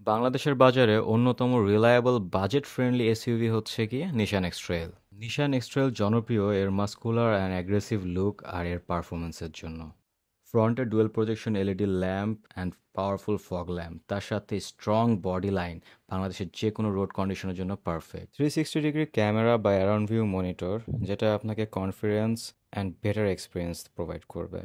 বাংলাদেশের বাজারে অন্যতম রিলায়েবল বাজেট ফ্রেন্ডলি এসইউভি হচ্ছে গিয়ে নিশান এক্সট্রেল। নিশান এক্সট্রেল জনপ্রিয় এর মাস্কুলার অ্যান্ড অ্যাগ্রেসিভ লুক আর এর পারফরমেন্সের জন্য। ফ্রন্টে dual projection LED lamp and powerful fog lamp, তার সাথে স্ট্রং বডি লাইন, বাংলাদেশের যে কোনো রোড কন্ডিশনের জন্য পারফেক্ট। 360 ডিগ্রি ক্যামেরা বা অ্যারাউন্ড ভিউ মনিটর, যেটা আপনাকে confidence and better experience provide করবে।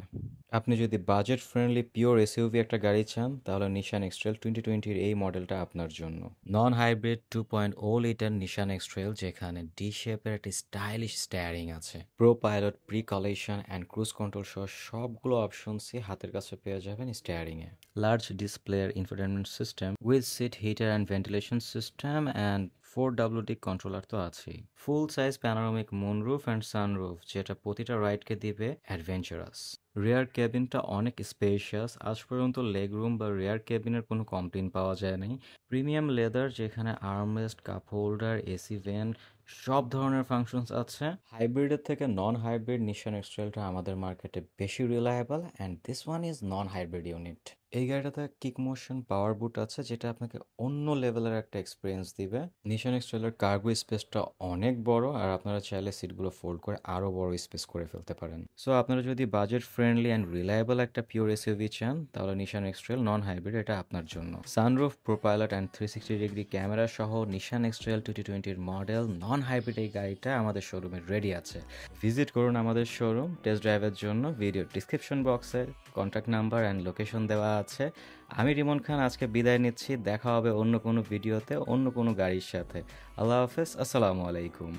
আপনি যদি বাজেট ফ্রেন্ডলি পিওর এসইউভি একটা গাড়ি চান, তাহলে নিশান এক্সট্রেল 2020-র এই মডেলটা আপনার জন্য। Non hybrid 2.0 litre Nissan Xtrail, যেখানে ডি শেপের একটি স্টাইলিশ স্টিয়ারিং আছে, pro pilot, pre collision and cruise control সহ সবগুলো অপশনসই হাতের কাছে পেয়ে যাবেন স্টিয়ারিংয়ে। লার্জ ডিসপ্লের infotainment system with seat heater and ventilation system and 4WD controller তো আছেই। Full size panoramic moonroof and sunroof, যেটা প্রতিটা রাইডকে দিবে অ্যাডভেঞ্চারাস। রিয়ার কেবিনটা অনেক স্পেশিয়াস, আজ পর্যন্ত লেগ রুম বা রিয়ার কেবিনের কোনো কমপ্লেন পাওয়া যায় নাই। প্রিমিয়াম লেদার, যেখানে armrest, cup holder, AC vent, সব ধরনের ফাংশনস আছে। হাইব্রিডের থেকে নন হাইব্রিড নিশান এক্সট্রেলটা আমাদের মার্কেটে বেশি reliable, and this one is non hybrid unit. এই গাড়িটাতে কিক মোশন পাওয়ার বুট আছে, যেটা আপনাকে অন্য লেভেলের একটা এক্সপিরিয়েন্স দিবে। নিশান এক্সট্রেলের কার্গো স্পেসটা অনেক বড়, আর আপনারা চাইলে সিটগুলো ফোল্ড করে আরও বড় স্পেস করে ফেলতে পারেন। সো আপনারা যদি বাজেট ফ্রেন্ডলি অ্যান্ড রিলায়েবল একটা পিওর এসইউভি চান, তাহলে নিশান এক্সট্রেল নন হাইব্রিড এটা আপনার জন্য। সানরুফ, প্রোপাইলট অ্যান্ড 360 ডিগ্রি ক্যামেরা সহ নিশান এক্সট্রেল 2020-র মডেল নন হাইব্রিড এই গাড়িটা আমাদের শোরুমে রেডি আছে। ভিজিট করুন আমাদের শোরুম। টেস্ট ড্রাইভের জন্য ভিডিও ডিসক্রিপশন বক্সে কন্ট্যাক্ট নাম্বার অ্যান্ড লোকেশন দেওয়া আছে। আমি রিমন খান আজকে বিদায় নিচ্ছি। দেখা হবে অন্য কোনো ভিডিওতে অন্য কোনো গাড়ির সাথে। আল্লাহ হাফেজ, আসসালামু আলাইকুম।